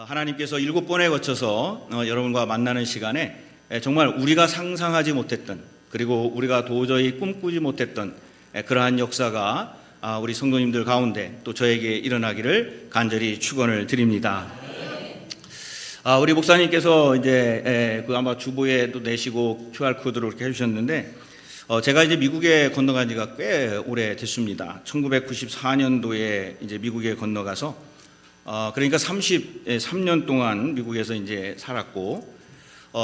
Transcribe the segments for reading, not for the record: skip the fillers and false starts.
하나님께서 7번에 거쳐서 여러분과 만나는 시간에 정말 우리가 상상하지 못했던, 그리고 우리가 도저히 꿈꾸지 못했던 그러한 역사가 우리 성도님들 가운데 또 저에게 일어나기를 간절히 축원을 드립니다. 우리 목사님께서 이제 아마 주보에도 내시고 QR 코드로 이렇게 해주셨는데, 제가 이제 미국에 건너간 지가 꽤 오래 됐습니다. 1994년도에 이제 미국에 건너가서 그러니까 33년 동안 미국에서 이제 살았고,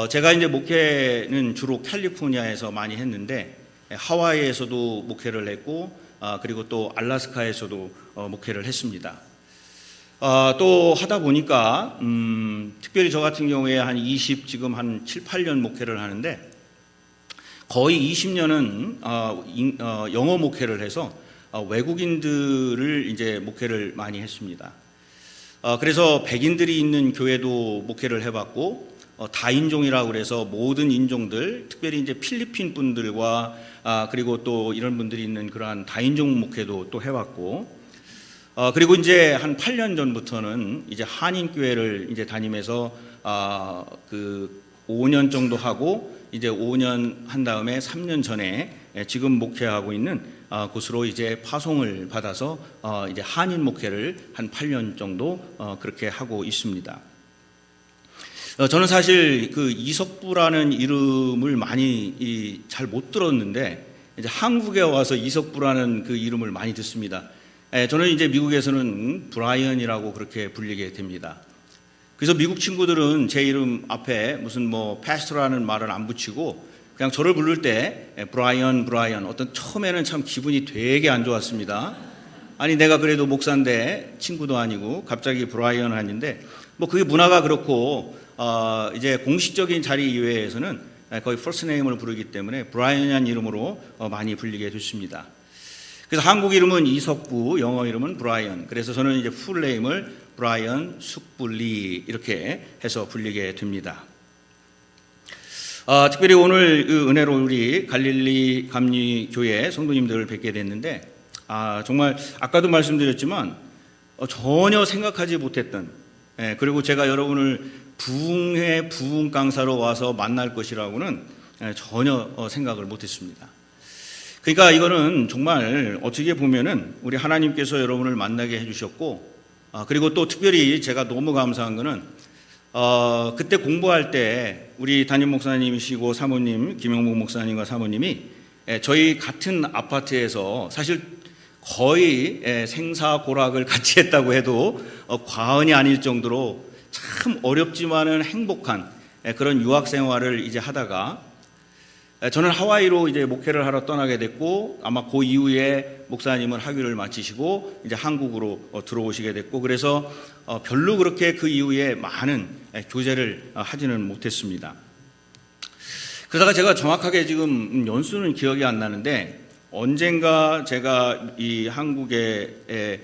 제가 이제 목회는 주로 캘리포니아에서 많이 했는데 하와이에서도 목회를 했고, 그리고 또 알래스카에서도 목회를 했습니다. 또 하다 보니까 특별히 저 같은 경우에 지금 한 7, 8년 목회를 하는데, 거의 20년은 영어 목회를 해서 외국인들을 이제 목회를 많이 했습니다. 그래서 백인들이 있는 교회도 목회를 해봤고, 다인종이라고 그래서 모든 인종들, 특별히 이제 필리핀 분들과 그리고 또 이런 분들이 있는 그러한 다인종 목회도 또 해봤고, 그리고 이제 한 8년 전부터는 이제 한인교회를 이제 다니면서 그 5년 정도 하고, 이제 5년 한 다음에 3년 전에 지금 목회하고 있는 곳으로 이제 파송을 받아서 이제 한인 목회를 한 8년 정도 그렇게 하고 있습니다. 저는 사실 그 이석부라는 이름을 많이 잘 못 들었는데, 이제 한국에 와서 이석부라는 그 이름을 많이 듣습니다. 저는 이제 미국에서는 브라이언이라고 그렇게 불리게 됩니다. 그래서 미국 친구들은 제 이름 앞에 무슨 뭐 패스터라는 말을 안 붙이고 그냥 저를 부를 때 브라이언 어떤 처음에는 참 기분이 되게 안 좋았습니다. 아니 내가 그래도 목사인데 친구도 아니고 갑자기 브라이언 하는데, 뭐 그게 문화가 그렇고 이제 공식적인 자리 이외에서는 거의 퍼스트 네임을 부르기 때문에 브라이언이라는 이름으로 많이 불리게 됐습니다. 그래서 한국 이름은 이석부, 영어 이름은 브라이언. 그래서 저는 이제 풀 네임을 브라이언 숙불리 이렇게 해서 불리게 됩니다. 특별히 오늘 그 은혜로 우리 갈릴리 감리교회 성도님들을 뵙게 됐는데, 정말 아까도 말씀드렸지만 전혀 생각하지 못했던, 그리고 제가 여러분을 부흥회 부흥 강사로 와서 만날 것이라고는 전혀 생각을 못했습니다. 그러니까 이거는 정말 어떻게 보면은 우리 하나님께서 여러분을 만나게 해주셨고, 그리고 또 특별히 제가 너무 감사한 거는 그때 공부할 때 우리 담임 목사님이시고 사모님 김영목 목사님과 사모님이 저희 같은 아파트에서 사실 거의 생사고락을 같이 했다고 해도 과언이 아닐 정도로 참 어렵지만은 행복한 그런 유학 생활을 이제 하다가, 저는 하와이로 이제 목회를 하러 떠나게 됐고, 아마 그 이후에 목사님은 학위를 마치시고 이제 한국으로 들어오시게 됐고, 그래서 별로 그렇게 그 이후에 많은 교제를 하지는 못했습니다. 그러다가 제가 정확하게 지금 연수는 기억이 안 나는데, 언젠가 제가 이 한국에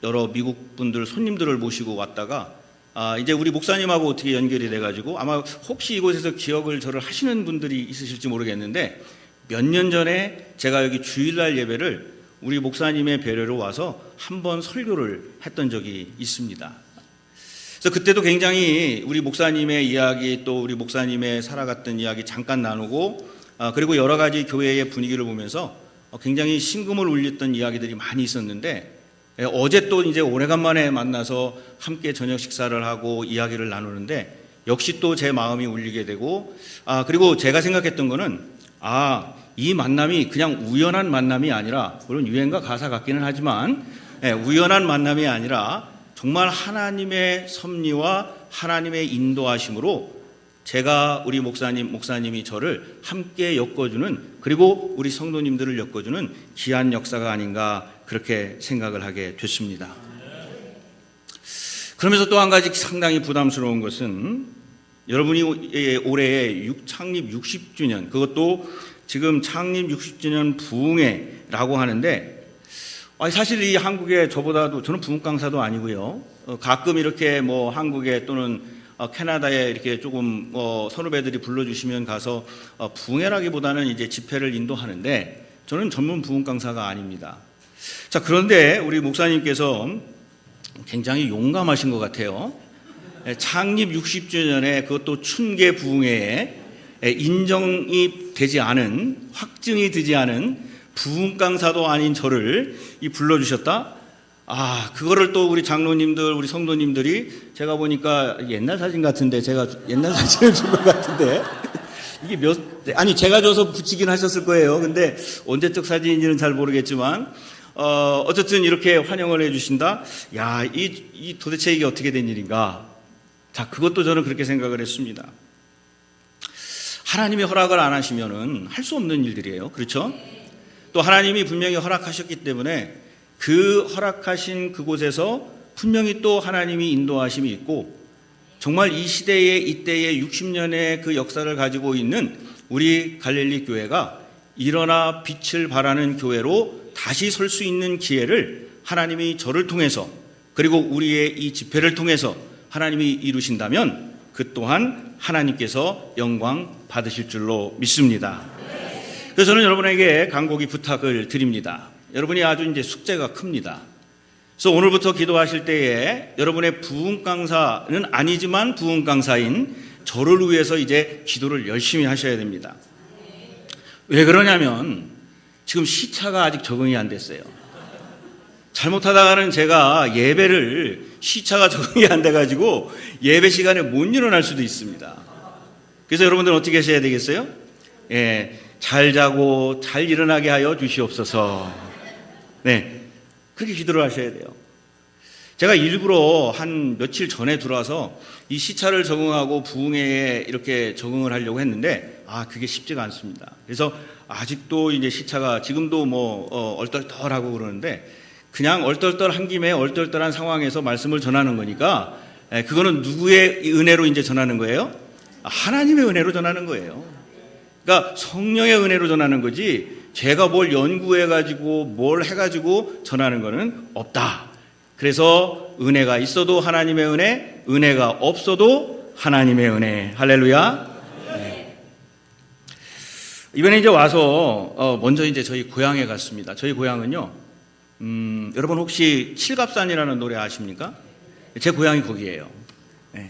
여러 미국 분들 손님들을 모시고 왔다가 이제 우리 목사님하고 어떻게 연결이 돼가지고, 아마 혹시 이곳에서 기억을 저를 하시는 분들이 있으실지 모르겠는데, 몇 년 전에 제가 여기 주일날 예배를 우리 목사님의 배려로 와서 한번 설교를 했던 적이 있습니다. 그래서 그때도 굉장히 우리 목사님의 이야기, 또 우리 목사님의 살아갔던 이야기 잠깐 나누고, 그리고 여러 가지 교회의 분위기를 보면서 굉장히 심금을 울렸던 이야기들이 많이 있었는데, 어제 또 이제 오래간만에 만나서 함께 저녁 식사를 하고 이야기를 나누는데, 역시 또 제 마음이 울리게 되고, 그리고 제가 생각했던 거는 이 만남이 그냥 우연한 만남이 아니라, 물론 유행가 가사 같기는 하지만 우연한 만남이 아니라 정말 하나님의 섭리와 하나님의 인도하심으로 제가 우리 목사님이 저를 함께 엮어주는, 그리고 우리 성도님들을 엮어주는 귀한 역사가 아닌가 그렇게 생각을 하게 됐습니다. 그러면서 또 한 가지 상당히 부담스러운 것은, 여러분이 올해 창립 60주년, 그것도 지금 창립 60주년 부흥회라고 하는데, 사실 이 한국에 저보다도, 저는 부흥 강사도 아니고요, 가끔 이렇게 뭐 한국에 또는 캐나다에 이렇게 조금 선후배들이 불러주시면 가서 부흥회라기보다는 이제 집회를 인도하는데, 저는 전문 부흥 강사가 아닙니다. 자, 그런데 우리 목사님께서 굉장히 용감하신 것 같아요. 창립 60주년에 그것도 춘계 부흥회에 인정이 되지 않은, 확증이 되지 않은 부흥 강사도 아닌 저를 불러주셨다? 그거를 또 우리 장로님들, 우리 성도님들이, 제가 보니까 옛날 사진 같은데, 제가 옛날 사진을 준 것 같은데, 이게 제가 줘서 붙이긴 하셨을 거예요. 근데 언제적 사진인지는 잘 모르겠지만, 어쨌든 이렇게 환영을 해주신다? 도대체 이게 어떻게 된 일인가? 자, 그것도 저는 그렇게 생각을 했습니다. 하나님이 허락을 안 하시면은 할 수 없는 일들이에요. 그렇죠? 또 하나님이 분명히 허락하셨기 때문에 그 허락하신 그곳에서 분명히 또 하나님이 인도하심이 있고, 정말 이 시대에, 이때의 60년의 그 역사를 가지고 있는 우리 갈릴리 교회가 일어나 빛을 발하는 교회로 다시 설 수 있는 기회를 하나님이 저를 통해서, 그리고 우리의 이 집회를 통해서 하나님이 이루신다면 그 또한 하나님께서 영광 받으실 줄로 믿습니다. 그래서 저는 여러분에게 간곡히 부탁을 드립니다. 여러분이 아주 이제 숙제가 큽니다. 그래서 오늘부터 기도하실 때에 여러분의 부흥 강사는 아니지만 부흥 강사인 저를 위해서 이제 기도를 열심히 하셔야 됩니다. 왜 그러냐면 지금 시차가 아직 적응이 안 됐어요. 잘못하다가는 제가 예배를 시차가 적응이 안 돼가지고 예배 시간에 못 일어날 수도 있습니다. 그래서 여러분들은 어떻게 하셔야 되겠어요? 잘 자고 잘 일어나게 하여 주시옵소서. 그렇게 기도를 하셔야 돼요. 제가 일부러 한 며칠 전에 들어와서 이 시차를 적응하고 부흥회에 이렇게 적응을 하려고 했는데 그게 쉽지가 않습니다. 그래서 아직도 이제 시차가 지금도 얼떨떨하고 그러는데, 그냥 얼떨떨한 김에 얼떨떨한 상황에서 말씀을 전하는 거니까 그거는 누구의 은혜로 이제 전하는 거예요? 하나님의 은혜로 전하는 거예요. 그러니까 성령의 은혜로 전하는 거지, 제가 뭘 연구해가지고 뭘 해가지고 전하는 거는 없다. 그래서 은혜가 있어도 하나님의 은혜, 은혜가 없어도 하나님의 은혜. 할렐루야. 이번에 이제 와서 먼저 이제 저희 고향에 갔습니다. 저희 고향은요, 여러분 혹시 칠갑산이라는 노래 아십니까? 제 고향이 거기예요.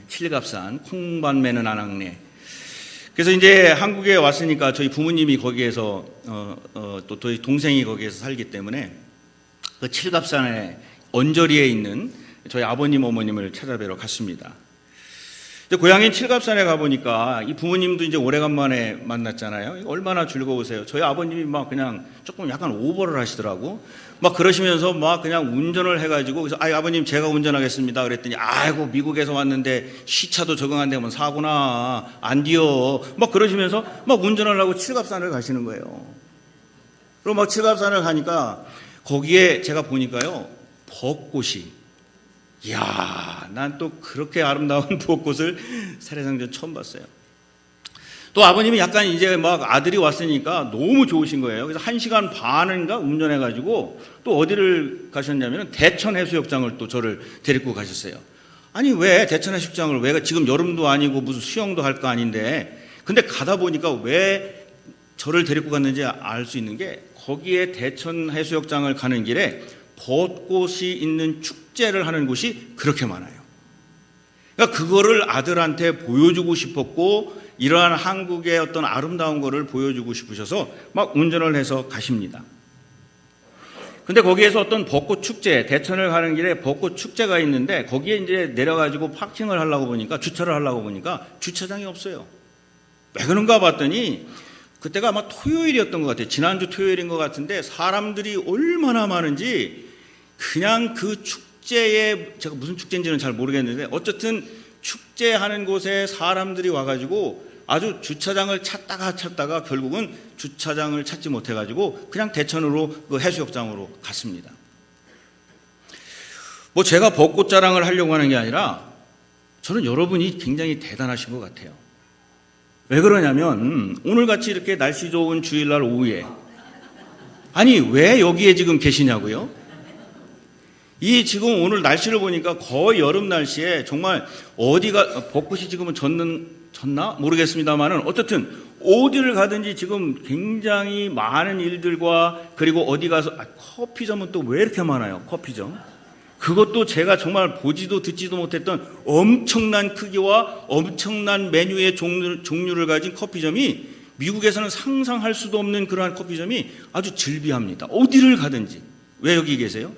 칠갑산, 콩밭매는 안악내. 그래서 이제 한국에 왔으니까 저희 부모님이 거기에서 또 저희 동생이 거기에서 살기 때문에 그 칠갑산의 언저리에 있는 저희 아버님 어머님을 찾아뵈러 갔습니다. 고향인 칠갑산에 가보니까 이 부모님도 이제 오래간만에 만났잖아요. 얼마나 즐거우세요. 저희 아버님이 막 그냥 조금 약간 오버를 하시더라고. 막 그러시면서 막 그냥 운전을 해가지고, 그래서 아버님 제가 운전하겠습니다 그랬더니, 아이고 미국에서 왔는데 시차도 적응 안 되면 사구나, 안 뛰어, 막 그러시면서 막 운전을 하고 칠갑산을 가시는 거예요. 그리고 막 칠갑산을 가니까 거기에 제가 보니까요, 벚꽃이, 이야, 난 또 그렇게 아름다운 벚꽃을 살해상전 처음 봤어요. 또 아버님이 약간 이제 막 아들이 왔으니까 너무 좋으신 거예요. 그래서 1시간 반인가 운전해가지고 또 어디를 가셨냐면 대천 해수욕장을 또 저를 데리고 가셨어요. 아니 왜 대천 해수욕장을, 왜 지금 여름도 아니고 무슨 수영도 할 거 아닌데, 근데 가다 보니까 왜 저를 데리고 갔는지 알 수 있는 게, 거기에 대천 해수욕장을 가는 길에 벚꽃이 있는 축제를 하는 곳이 그렇게 많아요. 그러니까 그거를 아들한테 보여주고 싶었고, 이러한 한국의 어떤 아름다운 거를 보여주고 싶으셔서 막 운전을 해서 가십니다. 근데 거기에서 어떤 벚꽃 축제, 대천을 가는 길에 벚꽃 축제가 있는데, 거기에 이제 내려가지고 파킹을 하려고 보니까, 주차를 하려고 보니까 주차장이 없어요. 왜 그런가 봤더니 그때가 아마 토요일이었던 것 같아요. 지난주 토요일인 것 같은데 사람들이 얼마나 많은지, 그냥 그 축제에, 제가 무슨 축제인지는 잘 모르겠는데 어쨌든 축제하는 곳에 사람들이 와가지고 아주 주차장을 찾다가 결국은 주차장을 찾지 못해가지고 그냥 대천으로 그 해수욕장으로 갔습니다. 제가 벚꽃 자랑을 하려고 하는 게 아니라 저는 여러분이 굉장히 대단하신 것 같아요. 왜 그러냐면 오늘같이 이렇게 날씨 좋은 주일날 오후에, 아니 왜 여기에 지금 계시냐고요? 이 지금 오늘 날씨를 보니까 거의 여름 날씨에 정말 어디가, 벚꽃이 지금은 졌나 모르겠습니다만은 어쨌든 어디를 가든지 지금 굉장히 많은 일들과, 그리고 어디 가서 커피점은 또 왜 이렇게 많아요? 커피점. 그것도 제가 정말 보지도 듣지도 못했던 엄청난 크기와 엄청난 메뉴의 종류를 가진 커피점이, 미국에서는 상상할 수도 없는 그러한 커피점이 아주 즐비합니다. 어디를 가든지. 왜 여기 계세요?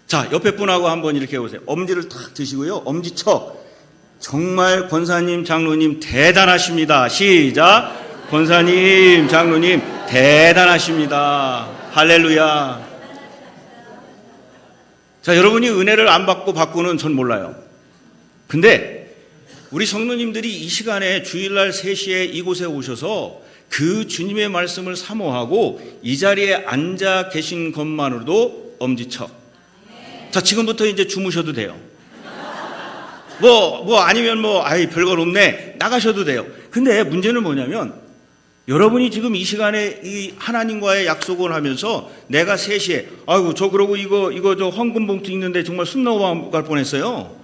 자, 옆에 분하고 한번 이렇게 해보세요. 엄지를 탁 드시고요. 엄지척. 정말 권사님, 장로님 대단하십니다. 시작. 권사님, 장로님 대단하십니다. 할렐루야. 자, 여러분이 은혜를 안 받고 받고는 전 몰라요. 근데 우리 성도님들이 이 시간에 주일날 3시에 이곳에 오셔서 그 주님의 말씀을 사모하고 이 자리에 앉아 계신 것만으로도 엄지척. 자, 지금부터 이제 주무셔도 돼요. 아니면 별걸 없네. 나가셔도 돼요. 근데 문제는 뭐냐면, 여러분이 지금 이 시간에 이 하나님과의 약속을 하면서 내가 3시에, 그러고 이거 저 헌금 봉투 있는데 정말 숨 넘어갈 뻔했어요.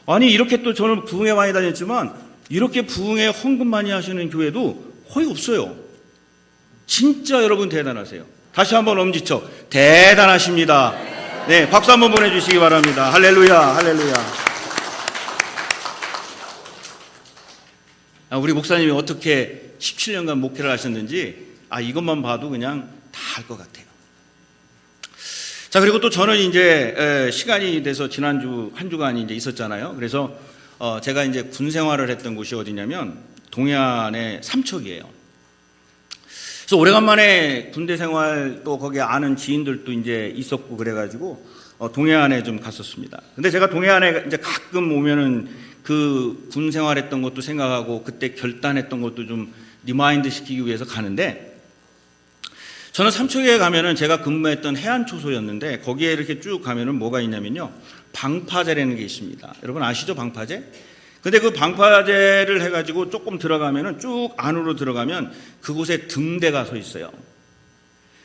아니, 이렇게 또 저는 부흥회 많이 다녔지만, 이렇게 부흥회 헌금 많이 하시는 교회도 거의 없어요. 진짜 여러분 대단하세요. 다시 한번 엄지척. 대단하십니다. 네, 박수 한번 보내주시기 바랍니다. 할렐루야, 할렐루야. 우리 목사님이 어떻게 17년간 목회를 하셨는지, 이것만 봐도 그냥 다 알 것 같아요. 자, 그리고 또 저는 이제 시간이 돼서 지난주 한 주간이 이제 있었잖아요. 그래서 제가 이제 군 생활을 했던 곳이 어디냐면 동해안의 삼척이에요. 그래서 오래간만에 군대 생활, 또 거기 아는 지인들도 이제 있었고 그래가지고 동해안에 좀 갔었습니다. 근데 제가 동해안에 이제 가끔 오면은 그 군 생활했던 것도 생각하고 그때 결단했던 것도 좀 리마인드 시키기 위해서 가는데, 저는 삼척에 가면은 제가 근무했던 해안초소였는데 거기에 이렇게 쭉 가면은 뭐가 있냐면요, 방파제라는 게 있습니다. 여러분 아시죠, 방파제? 근데 그 방파제를 해가지고 조금 들어가면은, 쭉 안으로 들어가면 그곳에 등대가 서 있어요.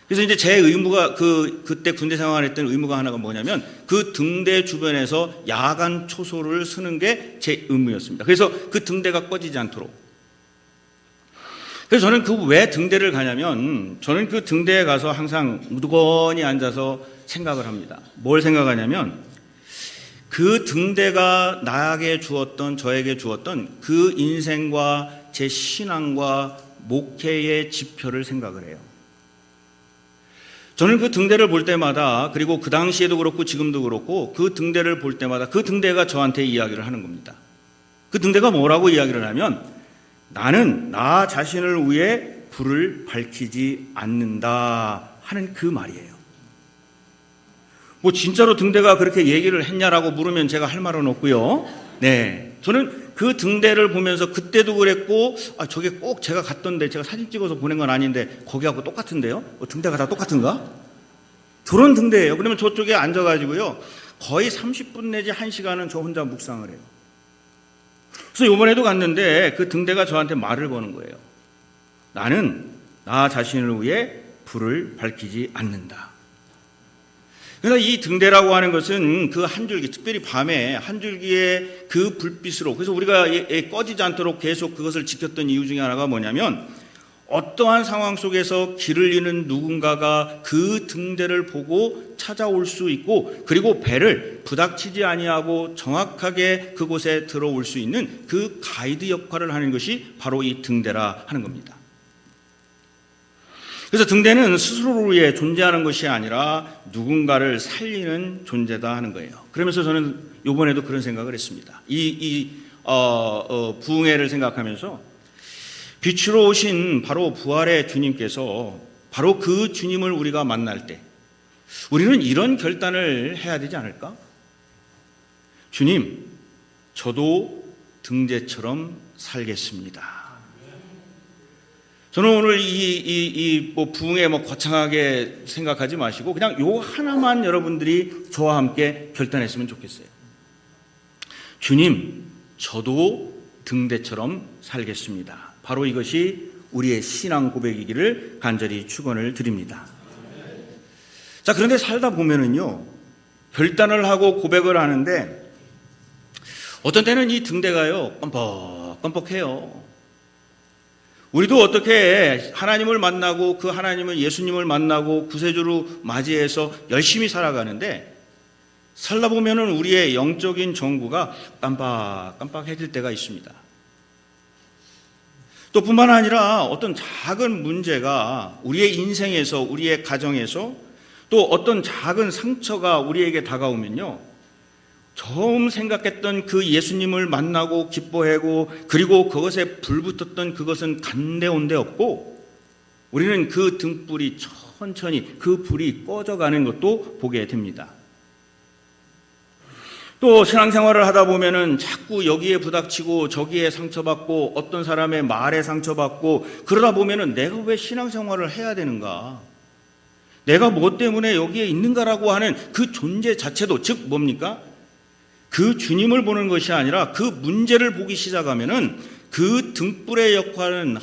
그래서 이제 제 의무가 그때 군대 생활했던 의무가 하나가 뭐냐면 그 등대 주변에서 야간 초소를 쓰는 게 제 의무였습니다. 그래서 그 등대가 꺼지지 않도록. 그래서 저는 왜 등대를 가냐면, 저는 그 등대에 가서 항상 무더건히 앉아서 생각을 합니다. 뭘 생각하냐면, 그 등대가 저에게 주었던 그 인생과 제 신앙과 목회의 지표를 생각을 해요. 저는 그 등대를 볼 때마다, 그리고 그 당시에도 그렇고 지금도 그렇고 그 등대를 볼 때마다 그 등대가 저한테 이야기를 하는 겁니다. 그 등대가 뭐라고 이야기를 하면, 나는 나 자신을 위해 불을 밝히지 않는다 하는 그 말이에요. 진짜로 등대가 그렇게 얘기를 했냐라고 물으면 제가 할 말은 없고요. 네, 저는 그 등대를 보면서 그때도 그랬고, 저게 꼭 제가 갔던데, 제가 사진 찍어서 보낸 건 아닌데 거기하고 똑같은데요? 등대가 다 똑같은가? 저런 등대예요. 그러면 저쪽에 앉아가지고요, 거의 30분 내지 1시간은 저 혼자 묵상을 해요. 그래서 이번에도 갔는데 그 등대가 저한테 말을 거는 거예요. 나는 나 자신을 위해 불을 밝히지 않는다. 그래서 이 등대라고 하는 것은 그 한 줄기, 특별히 밤에 한 줄기의 그 불빛으로, 그래서 우리가 꺼지지 않도록 계속 그것을 지켰던 이유 중에 하나가 뭐냐면, 어떠한 상황 속에서 길을 잃는 누군가가 그 등대를 보고 찾아올 수 있고, 그리고 배를 부닥치지 아니하고 정확하게 그곳에 들어올 수 있는 그 가이드 역할을 하는 것이 바로 이 등대라 하는 겁니다. 그래서 등대는 스스로를 위해 존재하는 것이 아니라 누군가를 살리는 존재다 하는 거예요. 그러면서 저는 이번에도 그런 생각을 했습니다. 부흥회를 생각하면서 빛으로 오신 바로 부활의 주님께서, 바로 그 주님을 우리가 만날 때 우리는 이런 결단을 해야 되지 않을까? 주님, 저도 등대처럼 살겠습니다. 저는 오늘 부흥회 거창하게 생각하지 마시고 그냥 요 하나만 여러분들이 저와 함께 결단했으면 좋겠어요. 주님, 저도 등대처럼 살겠습니다. 바로 이것이 우리의 신앙 고백이기를 간절히 축원을 드립니다. 자, 그런데 살다 보면은요, 결단을 하고 고백을 하는데 어떤 때는 이 등대가요 껌뻑껌뻑해요. 우리도 어떻게 하나님을 만나고 그 하나님은 예수님을 만나고 구세주로 맞이해서 열심히 살아가는데 살다 보면은 우리의 영적인 전구가 깜빡깜빡해질 때가 있습니다. 또 뿐만 아니라 어떤 작은 문제가 우리의 인생에서, 우리의 가정에서, 또 어떤 작은 상처가 우리에게 다가오면요, 처음 생각했던 그 예수님을 만나고 기뻐하고 그리고 그것에 불붙었던 그것은 간데온데 없고 우리는 그 등불이 천천히 그 불이 꺼져가는 것도 보게 됩니다. 또 신앙생활을 하다 보면은 자꾸 여기에 부닥치고 저기에 상처받고 어떤 사람의 말에 상처받고 그러다 보면은 내가 왜 신앙생활을 해야 되는가? 내가 뭐 때문에 여기에 있는가라고 하는 그 존재 자체도, 즉 뭡니까? 그 주님을 보는 것이 아니라 그 문제를 보기 시작하면은 그 등불의 역할은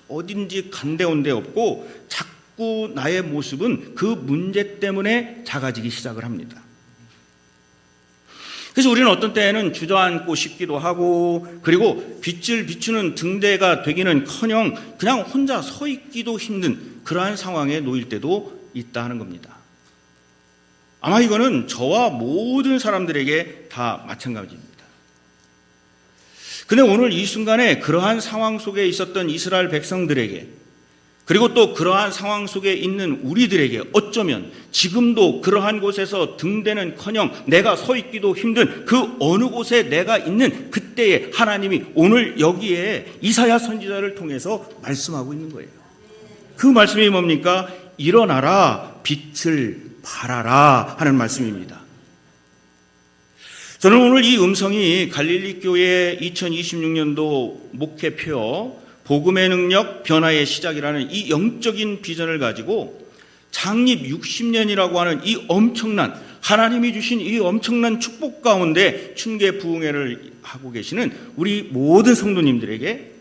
어딘지 간데온데 없고 자꾸 나의 모습은 그 문제 때문에 작아지기 시작을 합니다. 그래서 우리는 어떤 때에는 주저앉고 싶기도 하고 그리고 빛을 비추는 등대가 되기는커녕 그냥 혼자 서 있기도 힘든 그러한 상황에 놓일 때도 있다 하는 겁니다. 아마 이거는 저와 모든 사람들에게 다 마찬가지입니다. 근데 오늘 이 순간에 그러한 상황 속에 있었던 이스라엘 백성들에게 그리고 또 그러한 상황 속에 있는 우리들에게 어쩌면 지금도 그러한 곳에서 등대는커녕 내가 서 있기도 힘든 그 어느 곳에 내가 있는 그때에 하나님이 오늘 여기에 이사야 선지자를 통해서 말씀하고 있는 거예요. 그 말씀이 뭡니까? 일어나라, 빛을 발하라 하는 말씀입니다. 저는 오늘 이 음성이 갈릴리 교회 2026년도 목회표 복음의 능력 변화의 시작이라는 이 영적인 비전을 가지고 창립 60년이라고 하는 이 엄청난 하나님이 주신 이 엄청난 축복 가운데 춘계 부흥회를 하고 계시는 우리 모든 성도님들에게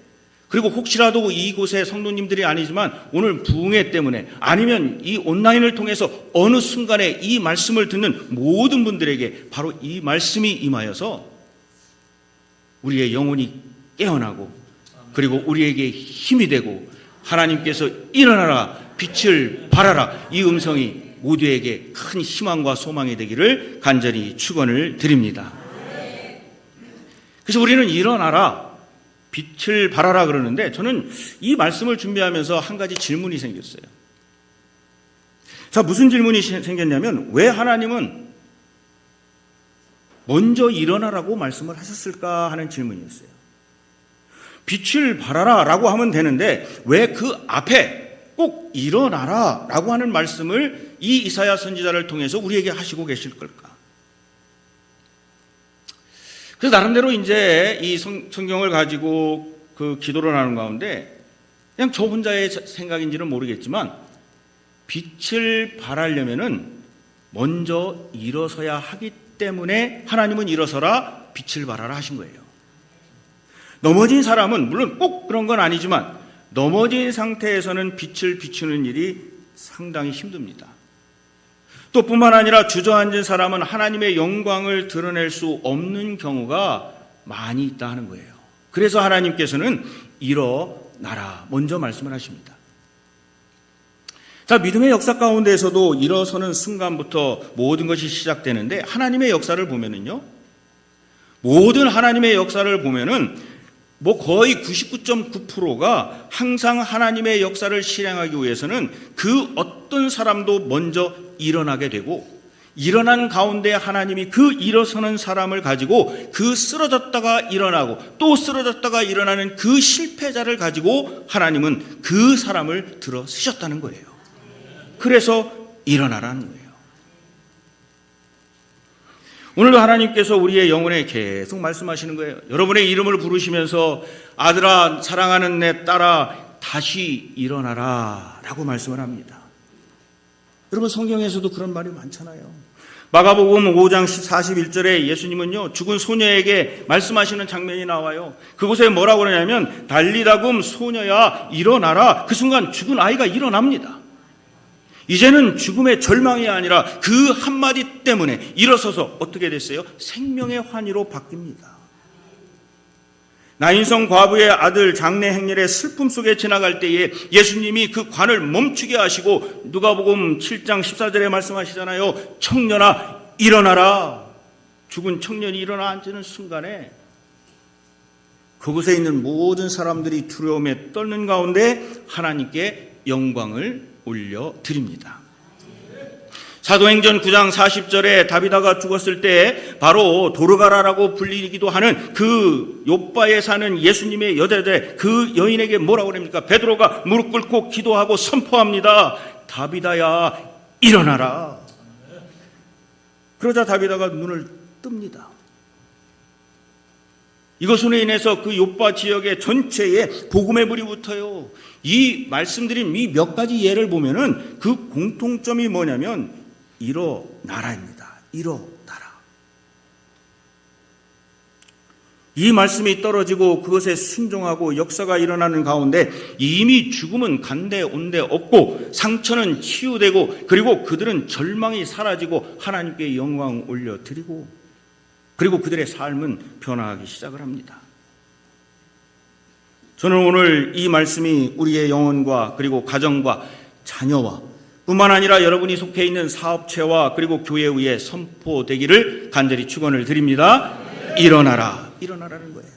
그리고 혹시라도 이곳의 성도님들이 아니지만 오늘 부흥회 때문에 아니면 이 온라인을 통해서 어느 순간에 이 말씀을 듣는 모든 분들에게 바로 이 말씀이 임하여서 우리의 영혼이 깨어나고 그리고 우리에게 힘이 되고 하나님께서 일어나라, 빛을 발하라 이 음성이 모두에게 큰 희망과 소망이 되기를 간절히 축원을 드립니다. 그래서 우리는 일어나라, 빛을 발하라 그러는데 저는 이 말씀을 준비하면서 한 가지 질문이 생겼어요. 자, 무슨 질문이 생겼냐면 왜 하나님은 먼저 일어나라고 말씀을 하셨을까 하는 질문이었어요. 빛을 발하라 라고 하면 되는데 왜 그 앞에 꼭 일어나라 라고 하는 말씀을 이 이사야 선지자를 통해서 우리에게 하시고 계실 걸까? 그래서 나름대로 이제 이 성경을 가지고 그 기도를 하는 가운데 그냥 저 혼자의 생각인지는 모르겠지만 빛을 발하려면은 먼저 일어서야 하기 때문에 하나님은 일어서라 빛을 발하라 하신 거예요. 넘어진 사람은 물론 꼭 그런 건 아니지만 넘어진 상태에서는 빛을 비추는 일이 상당히 힘듭니다. 또 뿐만 아니라 주저앉은 사람은 하나님의 영광을 드러낼 수 없는 경우가 많이 있다 하는 거예요. 그래서 하나님께서는 일어나라 먼저 말씀을 하십니다. 자, 믿음의 역사 가운데에서도 일어서는 순간부터 모든 것이 시작되는데 하나님의 역사를 보면은요, 모든 하나님의 역사를 보면은 거의 99.9%가 항상 하나님의 역사를 실행하기 위해서는 그 어떤 사람도 먼저 일어나게 되고 일어난 가운데 하나님이 그 일어서는 사람을 가지고 그 쓰러졌다가 일어나고 또 쓰러졌다가 일어나는 그 실패자를 가지고 하나님은 그 사람을 들어 쓰셨다는 거예요. 그래서 일어나라는 거예요. 오늘도 하나님께서 우리의 영혼에 계속 말씀하시는 거예요. 여러분의 이름을 부르시면서 아들아, 사랑하는 내 딸아, 다시 일어나라 라고 말씀을 합니다. 여러분, 성경에서도 그런 말이 많잖아요. 마가복음 5장 41절에 예수님은요, 죽은 소녀에게 말씀하시는 장면이 나와요. 그곳에 뭐라고 그러냐면 달리다금 소녀야 일어나라. 그 순간 죽은 아이가 일어납니다. 이제는 죽음의 절망이 아니라 그 한마디 때문에 일어서서 어떻게 됐어요? 생명의 환희로 바뀝니다. 나인성 과부의 아들 장례 행렬의 슬픔 속에 지나갈 때에 예수님이 그 관을 멈추게 하시고 누가복음 7장 14절에 말씀하시잖아요. 청년아 일어나라. 죽은 청년이 일어나 앉는 순간에 그곳에 있는 모든 사람들이 두려움에 떨는 가운데 하나님께 영광을 올려드립니다. 사도행전 9장 40절에 다비다가 죽었을 때 바로 도르가라라고 불리기도 하는 그 요바에 사는 예수님의 여자들, 그 여인에게 뭐라고 그럽니까? 베드로가 무릎 꿇고 기도하고 선포합니다. 다비다야 일어나라. 그러자 다비다가 눈을 뜹니다. 이것으로 인해서 그 요바 지역의 전체에 복음의 불이 붙어요. 이 말씀드린 이 몇 가지 예를 보면은 그 공통점이 뭐냐면 일어나라입니다. 일어나라. 이 말씀이 떨어지고 그것에 순종하고 역사가 일어나는 가운데 이미 죽음은 간데 온데 없고 상처는 치유되고 그리고 그들은 절망이 사라지고 하나님께 영광 올려드리고 그리고 그들의 삶은 변화하기 시작을 합니다. 저는 오늘 이 말씀이 우리의 영혼과 그리고 가정과 자녀와 뿐만 아니라 여러분이 속해 있는 사업체와 그리고 교회 위에 선포되기를 간절히 축원을 드립니다. 일어나라. 일어나라는 거예요.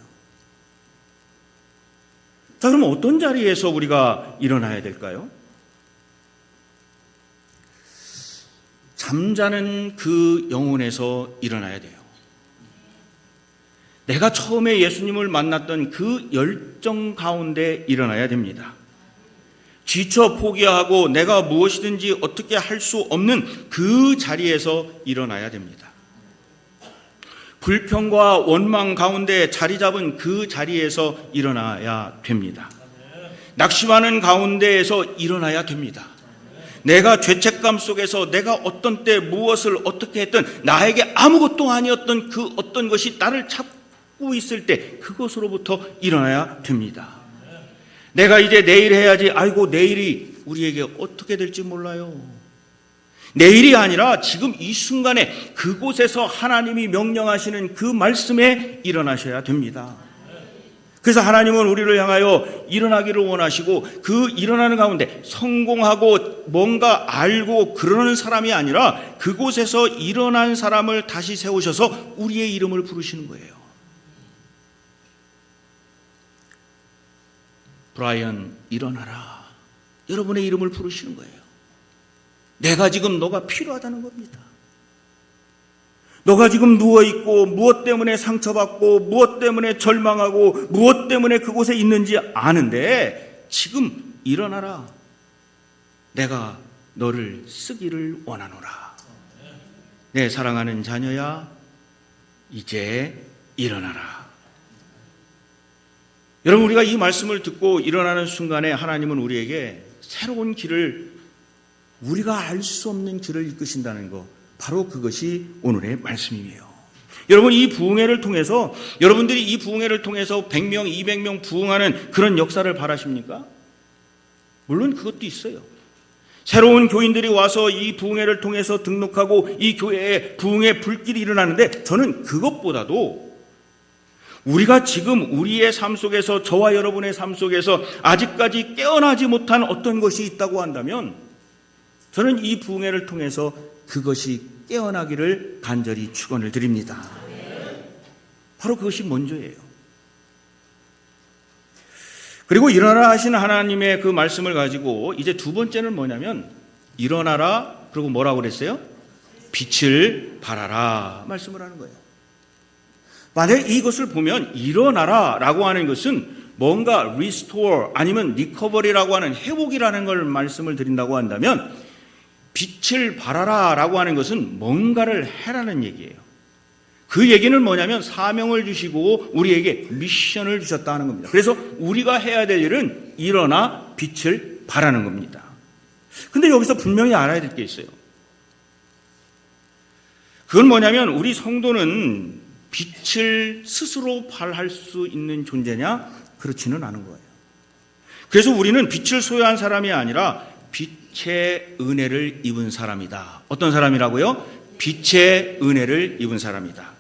자, 그럼 어떤 자리에서 우리가 일어나야 될까요? 잠자는 그 영혼에서 일어나야 돼요. 내가 처음에 예수님을 만났던 그 열정 가운데 일어나야 됩니다. 지쳐 포기하고 내가 무엇이든지 어떻게 할 수 없는 그 자리에서 일어나야 됩니다. 불평과 원망 가운데 자리 잡은 그 자리에서 일어나야 됩니다. 낙심하는 가운데에서 일어나야 됩니다. 내가 죄책감 속에서 내가 어떤 때 무엇을 어떻게 했든 나에게 아무것도 아니었던 그 어떤 것이 나를 잡고 있을 때 그것으로부터 일어나야 됩니다. 내가 이제 내일 해야지. 아이고 내일이 우리에게 어떻게 될지 몰라요. 내일이 아니라 지금 이 순간에 그곳에서 하나님이 명령하시는 그 말씀에 일어나셔야 됩니다. 그래서 하나님은 우리를 향하여 일어나기를 원하시고 그 일어나는 가운데 성공하고 뭔가 알고 그러는 사람이 아니라 그곳에서 일어난 사람을 다시 세우셔서 우리의 이름을 부르시는 거예요. 브라이언 일어나라. 여러분의 이름을 부르시는 거예요. 내가 지금 너가 필요하다는 겁니다. 너가 지금 누워있고 무엇 때문에 상처받고 무엇 때문에 절망하고 무엇 때문에 그곳에 있는지 아는데 지금 일어나라. 내가 너를 쓰기를 원하노라. 내 사랑하는 자녀야 이제 일어나라. 여러분, 우리가 이 말씀을 듣고 일어나는 순간에 하나님은 우리에게 새로운 길을, 우리가 알 수 없는 길을 이끄신다는 것, 바로 그것이 오늘의 말씀이에요. 여러분, 이 부흥회를 통해서, 여러분들이 이 부흥회를 통해서 100명, 200명 부흥하는 그런 역사를 바라십니까? 물론 그것도 있어요. 새로운 교인들이 와서 이 부흥회를 통해서 등록하고 이 교회에 부흥의 불길이 일어나는데, 저는 그것보다도 우리가 지금 우리의 삶 속에서, 저와 여러분의 삶 속에서 아직까지 깨어나지 못한 어떤 것이 있다고 한다면 저는 이 부흥회를 통해서 그것이 깨어나기를 간절히 축원을 드립니다. 바로 그것이 먼저예요. 그리고 일어나라 하시는 하나님의 그 말씀을 가지고 이제 두 번째는 뭐냐면 일어나라, 그리고 뭐라고 그랬어요? 빛을 발하라 말씀을 하는 거예요. 만약 이것을 보면 일어나라 라고 하는 것은 뭔가 restore 아니면 recovery라고 하는 회복이라는 걸 말씀을 드린다고 한다면, 빛을 발하라 라고 하는 것은 뭔가를 해라는 얘기예요. 그 얘기는 뭐냐면 사명을 주시고 우리에게 미션을 주셨다는 겁니다. 그래서 우리가 해야 될 일은 일어나 빛을 발하는 겁니다. 근데 여기서 분명히 알아야 될 게 있어요. 그건 뭐냐면 우리 성도는 빛을 스스로 발할 수 있는 존재냐? 그렇지는 않은 거예요. 그래서 우리는 빛을 소유한 사람이 아니라 빛의 은혜를 입은 사람이다. 어떤 사람이라고요? 빛의 은혜를 입은 사람이다.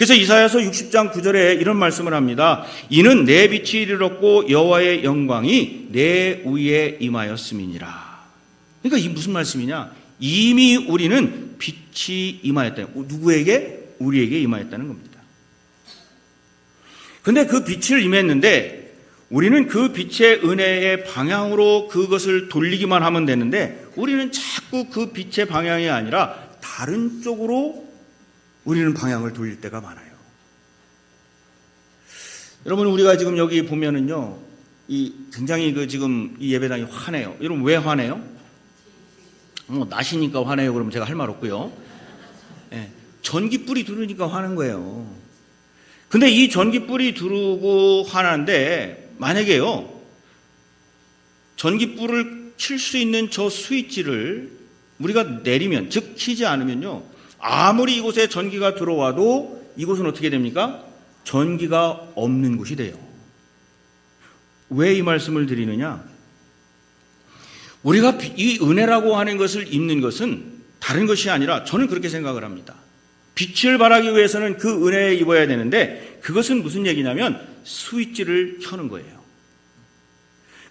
그래서 이사야서 60장 9절에 이런 말씀을 합니다. 이는 내 빛이 이르렀고 여호와의 영광이 내 위에 임하였음이니라. 그러니까 이 무슨 말씀이냐? 이미 우리는 빛이 임하였다. 누구에게? 우리에게 임하였다는 겁니다. 근데 그 빛을 임했는데 우리는 그 빛의 은혜의 방향으로 그것을 돌리기만 하면 되는데 우리는 자꾸 그 빛의 방향이 아니라 다른 쪽으로 우리는 방향을 돌릴 때가 많아요. 여러분, 우리가 지금 여기 보면은요, 굉장히 지금 이 예배당이 화내요. 여러분, 왜 화내요? 나시니까 화내요. 그러면 제가 할 말 없고요. 네, 전기불이 들어오니까 화난 거예요. 근데 이 전기불이 들어오고 화나는데 만약에요, 전기불을 킬 수 있는 저 스위치를 우리가 내리면, 즉 키지 않으면요, 아무리 이곳에 전기가 들어와도 이곳은 어떻게 됩니까? 전기가 없는 곳이 돼요. 왜 이 말씀을 드리느냐? 우리가 이 은혜라고 하는 것을 입는 것은 다른 것이 아니라 저는 그렇게 생각을 합니다. 빛을 발하기 위해서는 그 은혜에 입어야 되는데 그것은 무슨 얘기냐면 스위치를 켜는 거예요.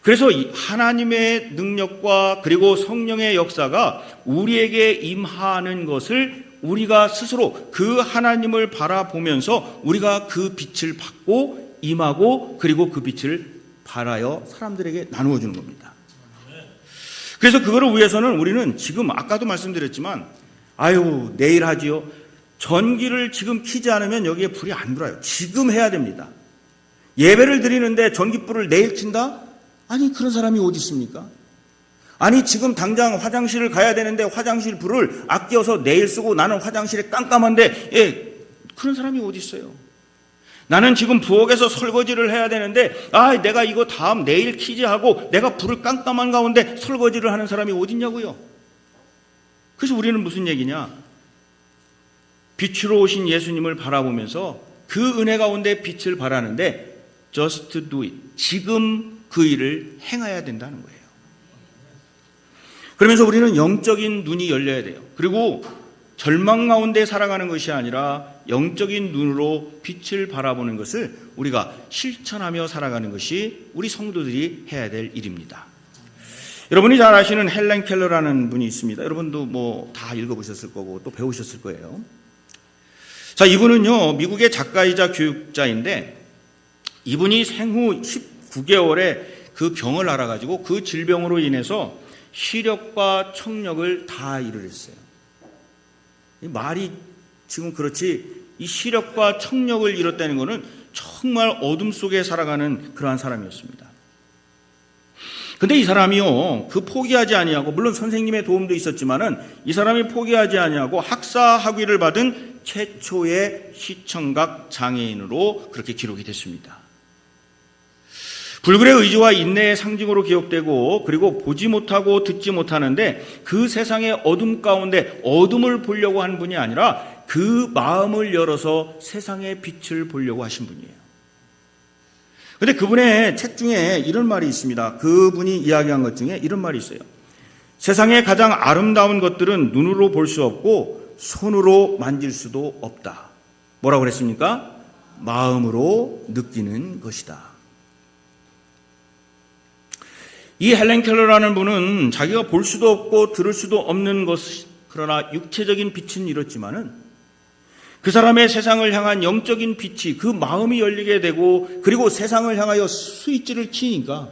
그래서 하나님의 능력과 그리고 성령의 역사가 우리에게 임하는 것을 우리가 스스로 그 하나님을 바라보면서 우리가 그 빛을 받고 임하고 그리고 그 빛을 발하여 사람들에게 나누어 주는 겁니다. 그래서 그거를 위해서는 우리는 지금 아까도 말씀드렸지만 내일 하지요. 전기를 지금 켜지 않으면 여기에 불이 안 들어와요. 지금 해야 됩니다. 예배를 드리는데 전기불을 내일 킨다? 아니, 그런 사람이 어디 있습니까? 아니, 지금 당장 화장실을 가야 되는데 화장실 불을 아껴서 내일 쓰고 나는 화장실에 깜깜한데 그런 사람이 어디 있어요? 나는 지금 부엌에서 설거지를 해야 되는데 내가 이거 다음 내일 키지 하고 내가 불을 깜깜한 가운데 설거지를 하는 사람이 어디 있냐고요? 그래서 우리는 무슨 얘기냐? 빛으로 오신 예수님을 바라보면서 그 은혜 가운데 빛을 발하는데 just do it. 지금 그 일을 행해야 된다는 거예요. 그러면서 우리는 영적인 눈이 열려야 돼요. 그리고 절망 가운데 살아가는 것이 아니라 영적인 눈으로 빛을 바라보는 것을 우리가 실천하며 살아가는 것이 우리 성도들이 해야 될 일입니다. 여러분이 잘 아시는 헬렌 켈러라는 분이 있습니다. 여러분도 다 읽어보셨을 거고 또 배우셨을 거예요. 자, 이분은요, 미국의 작가이자 교육자인데 이분이 생후 19개월에 그 병을 앓아가지고 그 질병으로 인해서 시력과 청력을 다 잃으셨어요. 말이 지금 그렇지 이 시력과 청력을 잃었다는 것은 정말 어둠 속에 살아가는 그러한 사람이었습니다. 근데 이 사람이요, 그 포기하지 아니하고, 물론 선생님의 도움도 있었지만은 이 사람이 포기하지 아니하고 학사 학위를 받은 최초의 시청각 장애인으로 그렇게 기록이 됐습니다. 불굴의 의지와 인내의 상징으로 기억되고 그리고 보지 못하고 듣지 못하는데 그 세상의 어둠 가운데 어둠을 보려고 한 분이 아니라 그 마음을 열어서 세상의 빛을 보려고 하신 분이에요. 그런데 그분의 책 중에 이런 말이 있습니다. 그분이 이야기한 것 중에 이런 말이 있어요. 세상의 가장 아름다운 것들은 눈으로 볼 수 없고 손으로 만질 수도 없다. 뭐라고 그랬습니까? 마음으로 느끼는 것이다. 이 헬렌 켈러라는 분은 자기가 볼 수도 없고 들을 수도 없는 것, 그러나 육체적인 빛은 잃었지만은 그 사람의 세상을 향한 영적인 빛이 그 마음이 열리게 되고 그리고 세상을 향하여 스위치를 키니까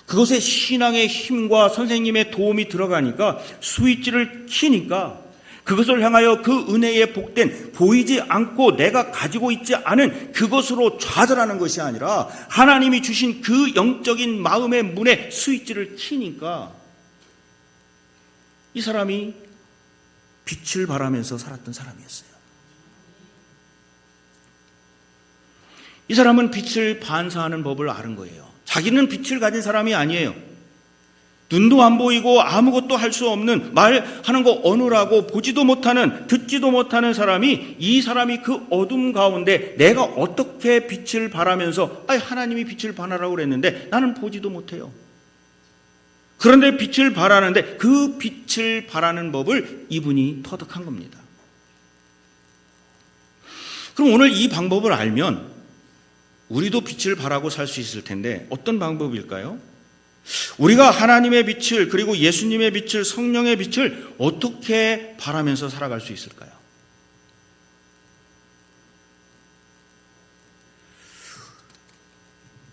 그것에 신앙의 힘과 선생님의 도움이 들어가니까 스위치를 키니까 그것을 향하여 그 은혜에 복된 보이지 않고 내가 가지고 있지 않은 그것으로 좌절하는 것이 아니라 하나님이 주신 그 영적인 마음의 문에 스위치를 키니까 이 사람이 빛을 발하면서 살았던 사람이었어요. 이 사람은 빛을 반사하는 법을 아는 거예요. 자기는 빛을 가진 사람이 아니에요. 눈도 안 보이고 아무것도 할 수 없는, 말하는 거 어눌하고 보지도 못하는, 듣지도 못하는 사람이, 이 사람이 그 어둠 가운데 내가 어떻게 빛을 발하면서 하나님이 빛을 발하라고 그랬는데 나는 보지도 못해요. 그런데 빛을 발하는데 그 빛을 발하는 법을 이분이 터득한 겁니다. 그럼 오늘 이 방법을 알면 우리도 빛을 발하고 살 수 있을 텐데 어떤 방법일까요? 우리가 하나님의 빛을, 그리고 예수님의 빛을, 성령의 빛을 어떻게 발하면서 살아갈 수 있을까요?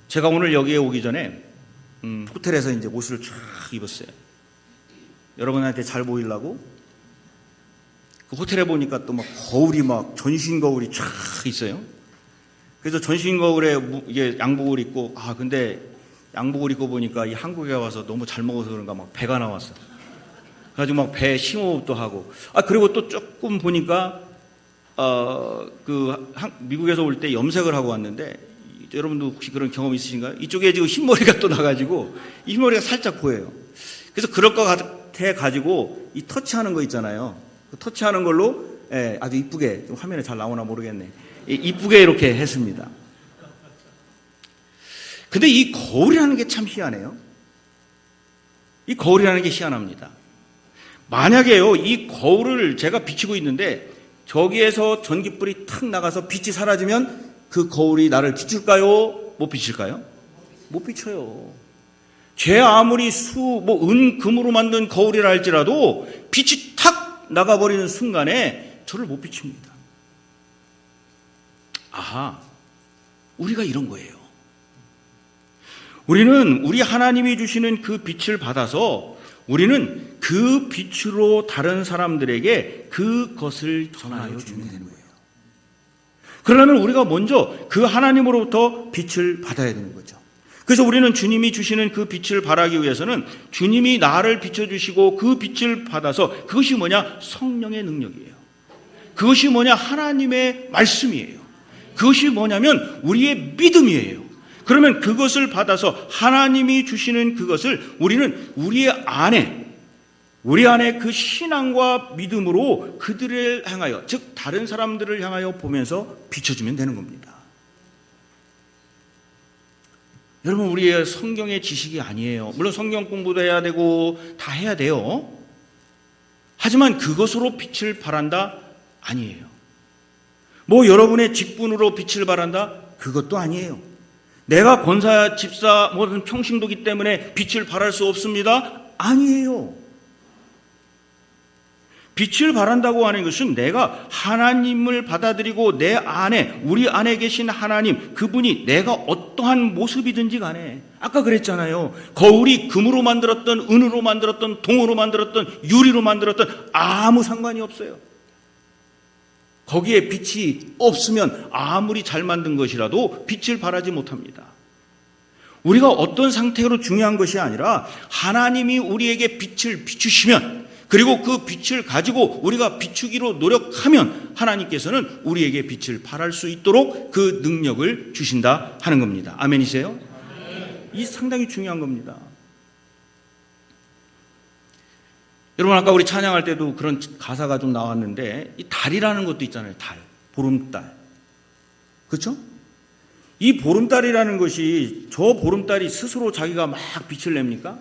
제가 오늘 여기에 오기 전에 호텔에서 이제 옷을 쫙 입었어요. 여러분한테 잘 보이려고. 그 호텔에 보니까 또 막 거울이 막 전신 거울이 쫙 있어요. 그래서 전신 거울에 이게 양복을 입고, 근데 양복을 입고 보니까 이 한국에 와서 너무 잘 먹어서 그런가 막 배가 나왔어. 그래가지고 막 배 심호흡도 하고. 그리고 또 조금 보니까 미국에서 올 때 염색을 하고 왔는데, 여러분도 혹시 그런 경험 있으신가요? 이쪽에 지금 흰머리가 또 나가지고 이 흰머리가 살짝 보여요. 그래서 그럴 것 같아 가지고 이 터치하는 거 있잖아요. 그 터치하는 걸로 아주 이쁘게, 화면에 잘 나오나 모르겠네, 이쁘게 이렇게 했습니다. 근데 이 거울이라는 게 참 희한해요. 이 거울이라는 게 희한합니다. 만약에요, 이 거울을 제가 비추고 있는데 저기에서 전기불이 탁 나가서 빛이 사라지면 그 거울이 나를 비출까요? 못 비출까요? 못 비춰요. 제 아무리 은, 금으로 만든 거울이라 할지라도 빛이 탁 나가버리는 순간에 저를 못 비춥니다. 우리가 이런 거예요. 우리는 우리 하나님이 주시는 그 빛을 받아서 우리는 그 빛으로 다른 사람들에게 그것을 전하여 주면 되는 거예요. 그러려면 우리가 먼저 그 하나님으로부터 빛을 받아야 되는 거죠. 그래서 우리는 주님이 주시는 그 빛을 발하기 위해서는 주님이 나를 비춰주시고 그 빛을 받아서, 그것이 뭐냐? 성령의 능력이에요. 그것이 뭐냐? 하나님의 말씀이에요. 그것이 뭐냐면 우리의 믿음이에요. 그러면 그것을 받아서 하나님이 주시는 그것을 우리는 우리 안에 그 신앙과 믿음으로 그들을 향하여, 즉 다른 사람들을 향하여 보면서 비춰주면 되는 겁니다. 여러분, 우리의 성경의 지식이 아니에요. 물론 성경 공부도 해야 되고 다 해야 돼요. 하지만 그것으로 빛을 발한다? 아니에요. 여러분의 직분으로 빛을 발한다? 그것도 아니에요. 내가 권사, 집사, 무슨 평신도기 때문에 빛을 발할 수 없습니다? 아니에요. 빛을 발한다고 하는 것은 내가 하나님을 받아들이고 내 안에, 우리 안에 계신 하나님, 그분이 내가 어떠한 모습이든지 간에, 아까 그랬잖아요. 거울이 금으로 만들었던, 은으로 만들었던, 동으로 만들었던, 유리로 만들었던 아무 상관이 없어요. 거기에 빛이 없으면 아무리 잘 만든 것이라도 빛을 발하지 못합니다. 우리가 어떤 상태로 중요한 것이 아니라 하나님이 우리에게 빛을 비추시면, 그리고 그 빛을 가지고 우리가 비추기로 노력하면 하나님께서는 우리에게 빛을 발할 수 있도록 그 능력을 주신다 하는 겁니다. 아멘이세요? 이 상당히 중요한 겁니다. 여러분, 아까 우리 찬양할 때도 그런 가사가 좀 나왔는데, 이 달이라는 것도 있잖아요. 달, 보름달. 그렇죠? 이 보름달이라는 것이, 저 보름달이 스스로 자기가 막 빛을 냅니까?